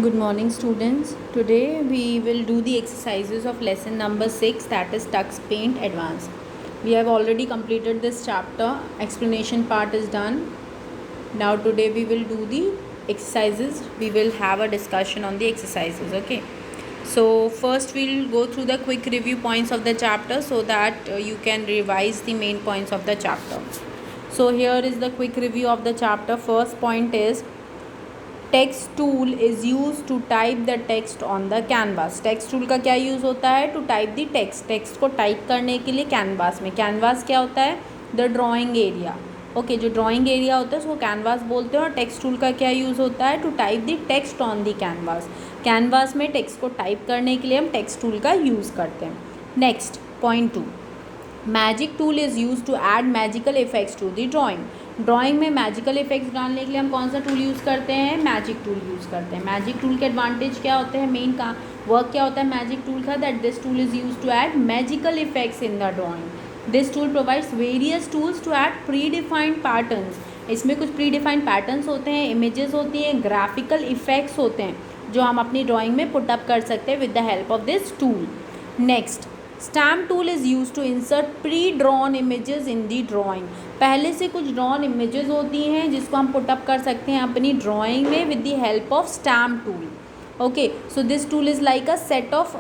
Good morning, students. Today we will do the exercises of lesson number 6, that is Tux Paint Advanced. We have already completed this chapter. Explanation part is done. Now today we will do the exercises. We will have a discussion on the exercises. Okay. So first we'll go through the quick review points of the chapter so that you can revise the main points of the chapter. So here is the quick review of the chapter. First point is text tool is use to type the text on the canvas. Text tool का क्या use होता है? To type the text को type करने के लिए canvas में. Canvas क्या होता है? The drawing area. ओके, जो ड्राइंग एरिया होता है उसको कैनवास बोलते हैं. और टेक्स्ट टूल का क्या यूज़ होता है? To type the text on the canvas. Canvas में टेक्स्ट को टाइप करने के लिए हम टेक्स्ट टूल का यूज़ करते हैं. Next point 2, magic tool is use to add magical effects to the drawing. Drawing में मैजिकल इफेक्ट्स डालने के लिए हम कौन सा टूल यूज़ करते हैं? मैजिक टूल यूज़ करते हैं. मैजिक टूल के एडवांटेज क्या होते हैं? मेन का वर्क क्या होता है मैजिक टूल का? That this tool is use to add magical effects in the drawing. This tool provides various tools to add predefined patterns. इसमें कुछ प्री डिफाइंड पैटर्न्स होते हैं, इमेजेस होती हैं, ग्राफिकल इफेक्ट्स होते हैं जो हम अपनी ड्राइंग में पुटअप कर सकते हैं with the help of this tool. Next, stamp tool is use to insert pre drawn images in the drawing. पहले से कुछ ड्रॉन इमेजेस होती हैं जिसको हम पुटअप कर सकते हैं अपनी ड्राइंग में with the help of stamp tool. Okay, so this tool is like a set of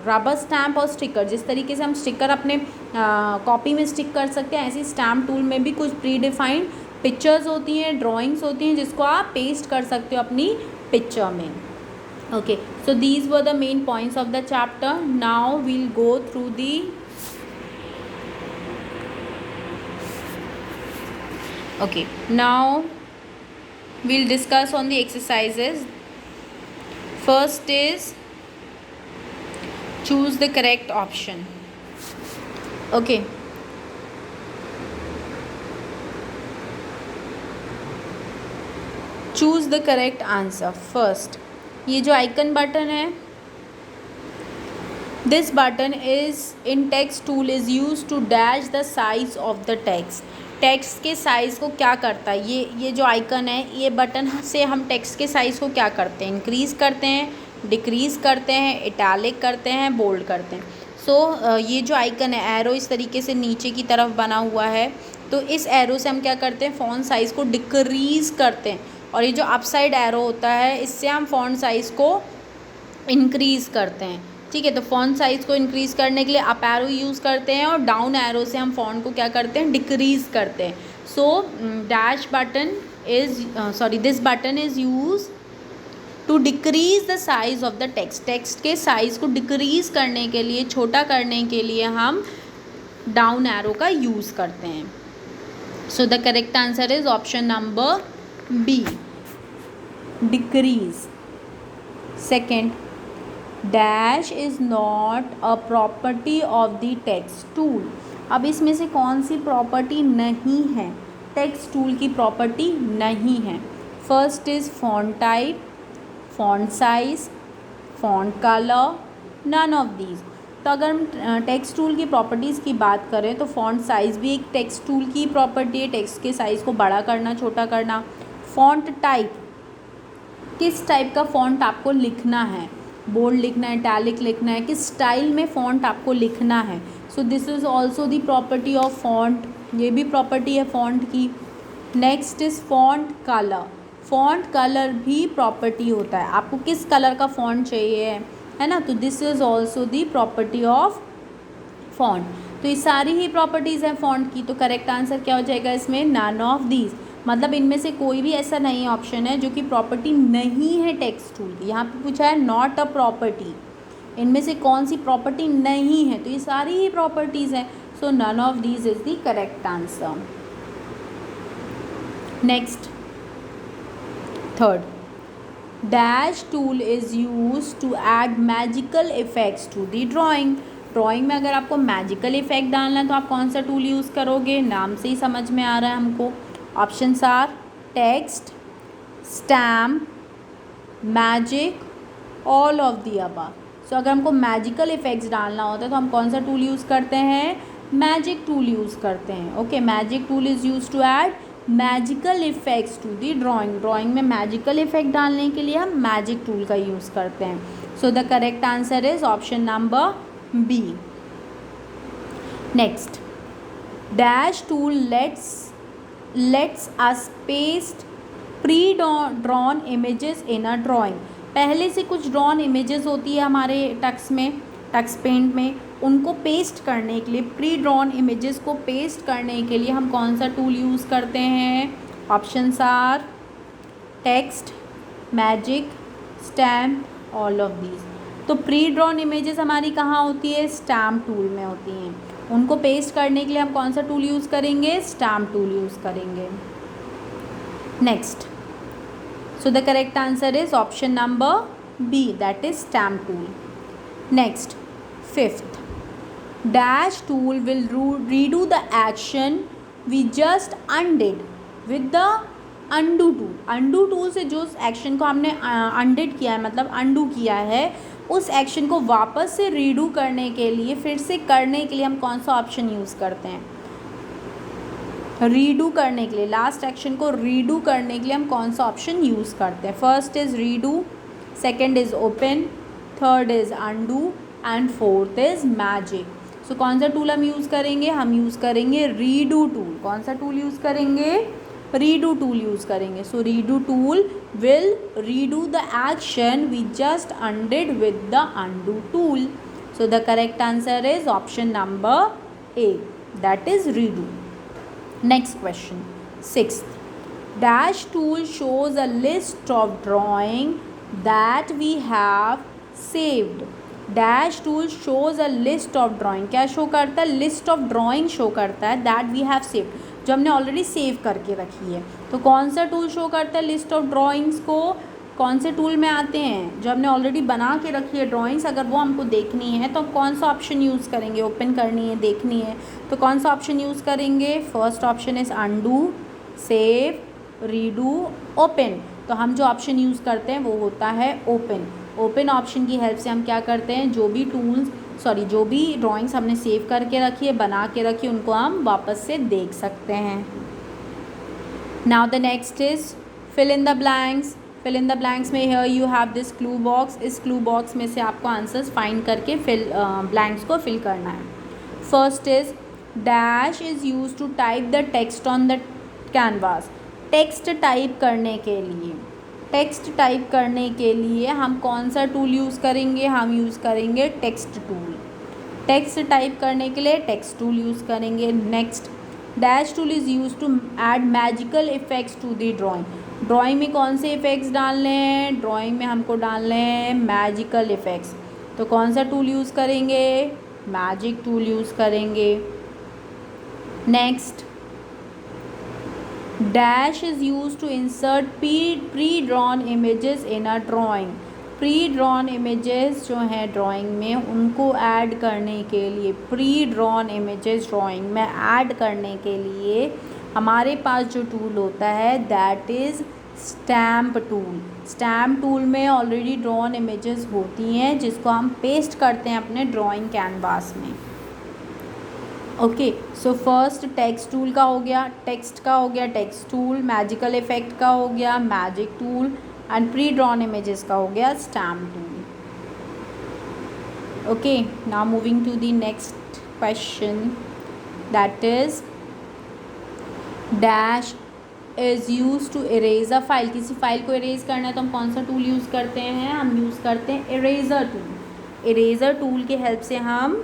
rubber stamp और स्टिकर. जिस तरीके से हम स्टिकर अपने कॉपी में स्टिक कर सकते हैं, ऐसी स्टैम्प टूल में भी कुछ प्री डिफाइंड पिक्चर्स होती हैं, ड्राइंग्स होती हैं जिसको आप पेस्ट कर सकते हो अपनी पिक्चर में. Okay, so these were the main points of the chapter. Now we'll go through the now we'll discuss on the exercises. First is choose the correct option. Okay, choose the correct answer. First, ये जो icon button है, this button is in text tool is use to dash the size of the text. Text के size को क्या करता है? ये जो आइकन है, ये बटन से हम टेक्स्ट के साइज़ को क्या करते हैं? इंक्रीज़ करते हैं, डिक्रीज़ करते हैं, इटैलिक करते हैं, बोल्ड करते हैं. सो ये जो आइकन है, एरो इस तरीके से नीचे की तरफ बना हुआ है, तो इस एरो से हम क्या करते हैं? फ़ॉन्ट साइज़ को डिक्रीज़ करते हैं. और ये जो अपसाइड एरो होता है, इससे हम फ़ॉन्ट साइज़ को इंक्रीज़ करते हैं. ठीक है, तो फ़ॉन्ट साइज़ को इंक्रीज़ करने के लिए अप एरो यूज़ करते हैं और डाउन एरो से हम फ़ॉन्ट को क्या करते हैं? डिक्रीज़ करते हैं. So dash button is this button is use to decrease the size of the text. Text के साइज़ को डिक्रीज़ करने के लिए, छोटा करने के लिए हम डाउन एरो का यूज़ करते हैं. So the correct answer is option number B, decrease. Second, dash is not a property of the text tool. अब इसमें से कौन सी प्रॉपर्टी नहीं है? टेक्स्ट टूल की प्रॉपर्टी नहीं है. First is font type, font size, font colour, none of these. तो अगर हम टेक्स्ट टूल की प्रॉपर्टीज़ की बात करें तो फॉन्ट साइज़ भी एक टेक्स्ट टूल की प्रॉपर्टी है. टेक्स्ट के साइज़ को बड़ा करना, छोटा करना. फ़ॉन्ट टाइप, किस टाइप का फ़ॉन्ट आपको लिखना है? बोल्ड लिखना है, इटैलिक लिखना है, किस स्टाइल में फ़ॉन्ट आपको लिखना है? सो this is also the property of font. ये भी प्रॉपर्टी है फ़ॉन्ट की. Next is font colour. Font colour भी प्रॉपर्टी होता है. आपको किस कलर का फ़ॉन्ट चाहिए है ना? तो this is also the property of font. तो ये सारी ही प्रॉपर्टीज़ हैं फ़ॉन्ट की. तो करेक्ट आंसर क्या हो जाएगा इसमें? None of these. मतलब इनमें से कोई भी ऐसा नहीं ऑप्शन है जो कि प्रॉपर्टी नहीं है टेक्स्ट टूल की. यहाँ पे पूछा है नॉट अ प्रॉपर्टी. इनमें से कौन सी प्रॉपर्टी नहीं है? तो ये सारी ही प्रॉपर्टीज़ हैं. So none of these is the correct answer. Next, third, dash tool is use to add magical effects to the drawing. Drawing में अगर आपको मैजिकल इफेक्ट डालना है तो आप कौन सा टूल यूज़ करोगे? नाम से ही समझ में आ रहा है हमको. Options are text, stamp, magic, all of the above. So अगर हमको मैजिकल इफेक्ट्स डालना होता है तो हम कौन सा टूल यूज़ करते हैं? मैजिक टूल यूज़ करते हैं. Okay, magic tool is use to add magical effects to the drawing, drawing में मैजिकल इफ़ेक्ट डालने के लिए हम मैजिक टूल का यूज़ करते हैं. So the correct answer is option number B. Next, dash tool lets us paste pre drawn images in a drawing. पहले से कुछ ड्रॉन इमेजेस होती है हमारे टक्स पेंट में, उनको पेस्ट करने के लिए, प्री ड्रॉन इमेजेस को पेस्ट करने के लिए हम कौन सा टूल यूज़ करते हैं? Options are text, magic, stamp, all of these. तो प्री ड्रॉन इमेजेस हमारी कहाँ होती है? स्टैम्प टूल में होती हैं. उनको पेस्ट करने के लिए हम कौन सा टूल यूज़ करेंगे? स्टैम्प टूल यूज़ करेंगे. Next, so the correct answer is option number B, that is stamp tool. Next, fifth, dash tool will redo the action we just undid with the undo tool. undo tool से जो action को हमने undid किया है, मतलब undo किया है, उस एक्शन को वापस से रीडू करने के लिए, फिर से करने के लिए हम कौन सा ऑप्शन यूज़ करते हैं? रीडू करने के लिए, लास्ट एक्शन को रीडू करने के लिए हम कौन सा ऑप्शन यूज़ करते हैं? First is redo, second is open, third is undo and fourth is magic. So कौन सा टूल हम यूज़ करेंगे? हम यूज़ करेंगे रीडू टूल. कौन सा टूल यूज़ करेंगे? रीडू टूल यूज़ करेंगे. So redo tool will redo the action we just undid with the undo tool. So the correct answer is option number A, that is redo. Next question, sixth, dash tool shows a list of drawing that we have saved. dash tool shows a list of drawing. क्या show करता है? list of drawing show करता है that we have saved, जो हमने already save करके रखी है. तो कौन सा टूल शो करता है लिस्ट ऑफ ड्राइंग्स को? कौन से टूल में आते हैं? जो हमने ऑलरेडी बना के रखी है ड्राइंग्स, अगर वो हमको देखनी है तो कौन सा ऑप्शन यूज़ करेंगे? ओपन करनी है, देखनी है, तो कौन सा ऑप्शन यूज़ करेंगे? First option is undo, save, redo, open. तो हम जो ऑप्शन यूज़ करते हैं वो होता है ओपन. ओपन ऑप्शन की हेल्प से हम क्या करते हैं? जो भी ड्राइंग्स हमने सेव करके रखी है, बना के रखी है, उनको हम वापस से देख सकते हैं. Now the next is fill in the blanks. Fill in the blanks में here you have this clue box. इस क्लू बॉक्स में से आपको आंसर्स फाइंड करके ब्लैंक्स को फिल करना है. First is dash is use to type the text on the canvas. Text type करने के लिए हम कौन सा टूल यूज़ करेंगे? हम यूज़ करेंगे टेक्स्ट टूल. टेक्स्ट टाइप करने के लिए टेक्स्ट टूल यूज़ करेंगे. Next, dash tool is use to add magical effects to the drawing. Drawing में कौन से इफ़ेक्ट्स डालने हैं? ड्राइंग में हमको डालने हैं मैजिकल इफ़ेक्ट्स. तो कौन सा टूल यूज़ करेंगे? मैजिक टूल यूज़ करेंगे. Next, dash is use to insert pre drawn images in a drawing. Pre drawn images जो हैं ड्राइंग में, उनको ऐड करने के लिए, प्री ड्रॉन इमेजेस ड्राइंग में ऐड करने के लिए हमारे पास जो टूल होता है that is stamp tool. Stamp tool में ऑलरेडी ड्रॉन इमेजेस होती हैं जिसको हम पेस्ट करते हैं अपने ड्राइंग कैनवास में. Okay, so first text tool का हो गया, टेक्स्ट का हो गया टेक्स्ट टूल, मैजिकल इफ़ेक्ट का हो गया magic tool, and pre drawn images का हो गया stamp tool. Okay, now moving to the next question, that is dash is use to erase a file. किसी फाइल को इरेज करना है तो हम कौन सा टूल यूज़ करते हैं? हम यूज़ करते हैं इरेज़र टूल. इरेज़र टूल की हेल्प से हम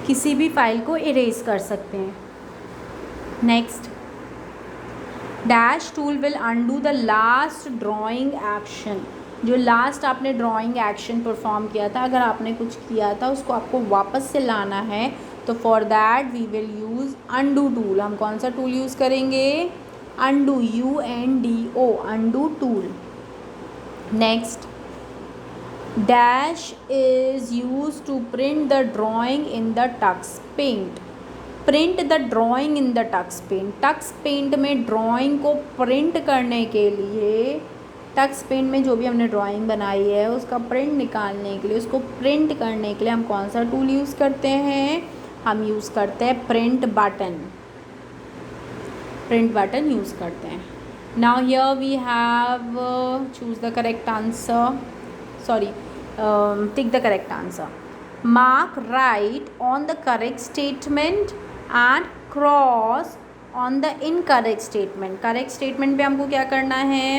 किसी भी फाइल को इरेज कर सकते हैं. Next, dash tool will undo the last drawing action. जो लास्ट आपने ड्राइंग एक्शन परफॉर्म किया था, अगर आपने कुछ किया था उसको आपको वापस से लाना है, तो for that we will use undo tool. हम कौन सा टूल यूज़ करेंगे? Undo, UNDO, undo tool. Next, dash is use to print the drawing in the Tux Paint. Print the drawing in the Tux Paint. Tux Paint में drawing को print करने के लिए, Tux Paint में जो भी हमने ड्राइंग बनाई है उसका प्रिंट निकालने के लिए, उसको प्रिंट करने के लिए हम कौन सा टूल यूज़ करते हैं? हम यूज़ करते हैं print button. Print button use करते हैं. Now here we have choose the correct answer. Sorry, tick the correct answer. Mark right on the correct statement and cross on the incorrect statement. Correct statement पे हमको क्या करना है?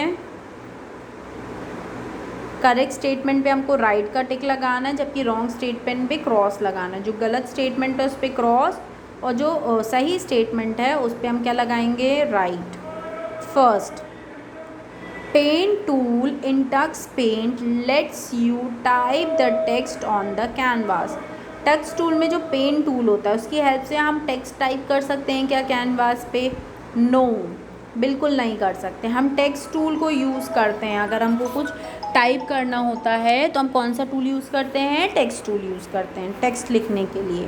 Correct statement पे हमको right का टिक लगाना है, जबकि रॉन्ग स्टेटमेंट पे क्रॉस लगाना है. जो गलत स्टेटमेंट है उस पर क्रॉस और जो सही स्टेटमेंट है उस पर हम क्या लगाएंगे? Right. First, pen tool in Tux Paint lets you type the text on the canvas. Tux tool में जो पेन टूल होता है उसकी हेल्प से हम टेक्स्ट टाइप कर सकते हैं क्या कैनवास पे? नो, बिल्कुल नहीं कर सकते. हम टेक्स्ट टूल को यूज़ करते हैं. अगर हमको कुछ टाइप करना होता है तो हम कौन सा टूल यूज़ करते हैं? टेक्स्ट टूल यूज़ करते हैं टेक्स्ट लिखने के लिए.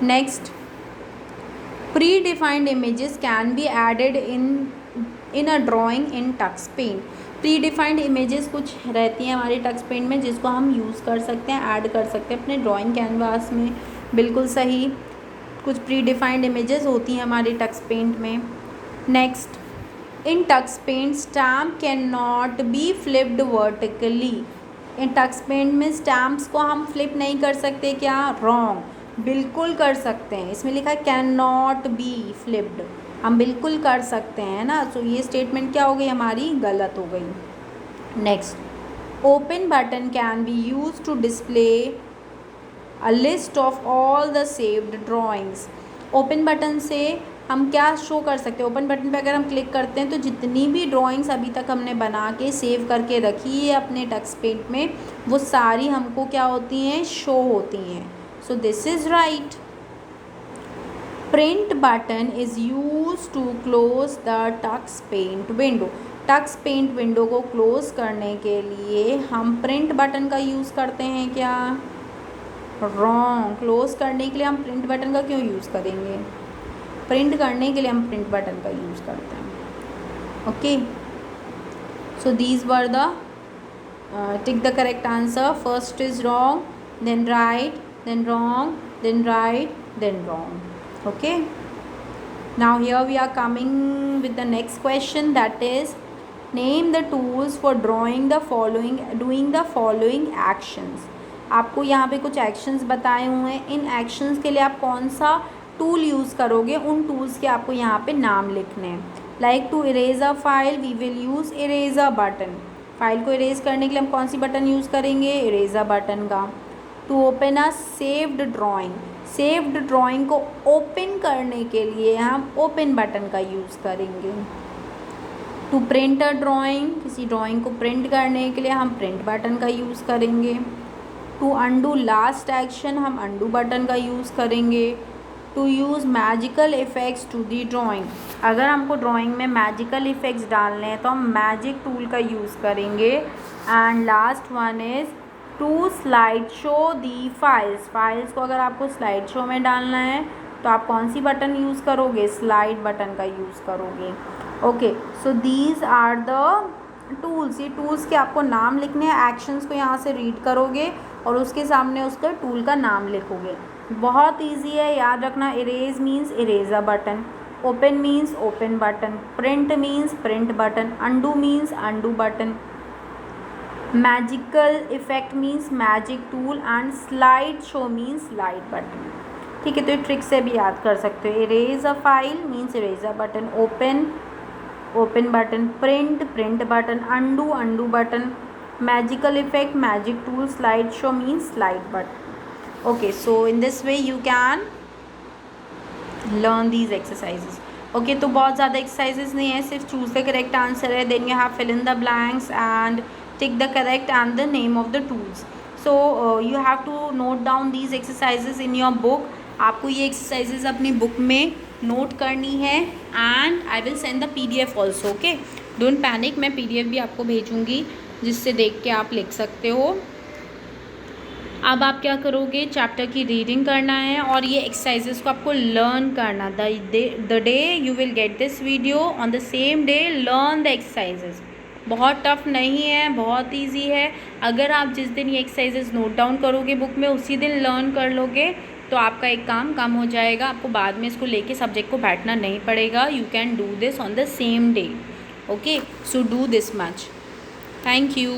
Next, predefined images can be added in a drawing in Tux Paint. Predefined images कुछ रहती हैं हमारे टक्स पेंट में जिसको हम यूज़ कर सकते हैं, ऐड कर सकते हैं अपने ड्राइंग कैनवास में. बिल्कुल सही, कुछ प्री डिफाइंड इमेजेस होती हैं हमारे टक्स पेंट में. Next, in Tux Paint stamp can not be flipped vertically. In Tux Paint में स्टैम्प्स को हम फ्लिप नहीं कर सकते क्या? रॉन्ग, बिल्कुल कर सकते हैं. इसमें लिखा है कैन नॉट बी फ्लिप्ड, हम बिल्कुल कर सकते हैं ना. सो ये स्टेटमेंट क्या हो गई हमारी? गलत हो गई. Next, open button can be use to display a list of all the saved drawings. Open button से हम क्या शो कर सकते हैं? ओपन बटन पे अगर हम क्लिक करते हैं तो जितनी भी ड्राइंग्स अभी तक हमने बना के सेव करके रखी है अपने टक्स पेंट में वो सारी हमको क्या होती हैं? शो होती हैं. So this is right. Print button is use to close the Tux Paint window. Tux Paint window को क्लोज करने के लिए हम प्रिंट बटन का यूज़ करते हैं क्या? रॉन्ग. क्लोज करने के लिए हम प्रिंट बटन का क्यों यूज़ करेंगे? प्रिंट करने के लिए हम प्रिंट बटन का यूज़ करते हैं. Okay, so these were the tick the correct answer. First is wrong, then right, then wrong, then right, then wrong. Okay, now here we are coming with the next question, that is name the tools for doing the following actions. आपको यहाँ पे कुछ actions बताए हुए हैं. इन actions के लिए आप कौन सा टूल यूज़ करोगे? उन टूल्स के आपको यहाँ पे नाम लिखने हैं. Like to erase a file we will use eraser button. File को इरेज करने के लिए हम कौन सी बटन यूज़ करेंगे? इरेजर बटन का. To open a saved drawing, saved drawing को ओपन करने के लिए हम ओपन बटन का यूज़ करेंगे. टू प्रिंट अ ड्राइंग, किसी ड्राइंग को प्रिंट करने के लिए हम प्रिंट बटन का यूज़ करेंगे. टू अंडू लास्ट एक्शन हम अंडू बटन का यूज़ करेंगे. To use magical effects to the drawing, अगर हमको ड्राइंग में मैजिकल इफ़ेक्ट्स डालने हैं तो हम मैजिक टूल का यूज़ करेंगे. And last one is to slide show the files. Files को अगर आपको स्लाइड शो में डालना है तो आप कौन सी बटन यूज़ करोगे? स्लाइड बटन का यूज़ करोगे. Okay, so these are the tools. ये टूल्स के आपको नाम लिखने हैं. एक्शंस को यहाँ से रीड करोगे और उसके सामने उसका टूल का नाम लिखोगे. बहुत ईजी है, याद रखना. Erase means eraser button, open means open button, print means print button, undo means undo button, magical effect means magic tool and slide show means slide button. ठीक है, तो ये ट्रिक से भी याद कर सकते हो. Erase a file means eraser button, open open button, print print button, undo undo button, magical effect magic tool, slideshow means slide button. Okay, so in this way you can learn these exercises. Okay, तो बहुत ज़्यादा exercises नहीं है, सिर्फ choose the correct answer है. Then you have fill in the blanks and tick the correct and the name of the tools. So you have to note down these exercises in your book. आपको ये exercises अपनी book में note करनी है and I will send the PDF also. Okay, don't panic, मैं PDF भी आपको भेजूँगी जिससे देख के आप लिख सकते हो. अब आप क्या करोगे? चैप्टर की रीडिंग करना है और ये एक्सरसाइजेस को आपको लर्न करना. The day you will get this video on the same day learn the exercises. बहुत टफ नहीं है, बहुत इजी है. अगर आप जिस दिन ये एक्सरसाइजेस नोट डाउन करोगे बुक में उसी दिन लर्न कर लोगे तो आपका एक काम कम हो जाएगा, आपको बाद में इसको लेके सब्जेक्ट को बैठना नहीं पड़ेगा. You can do this on the same day. Okay, so do this much. Thank you.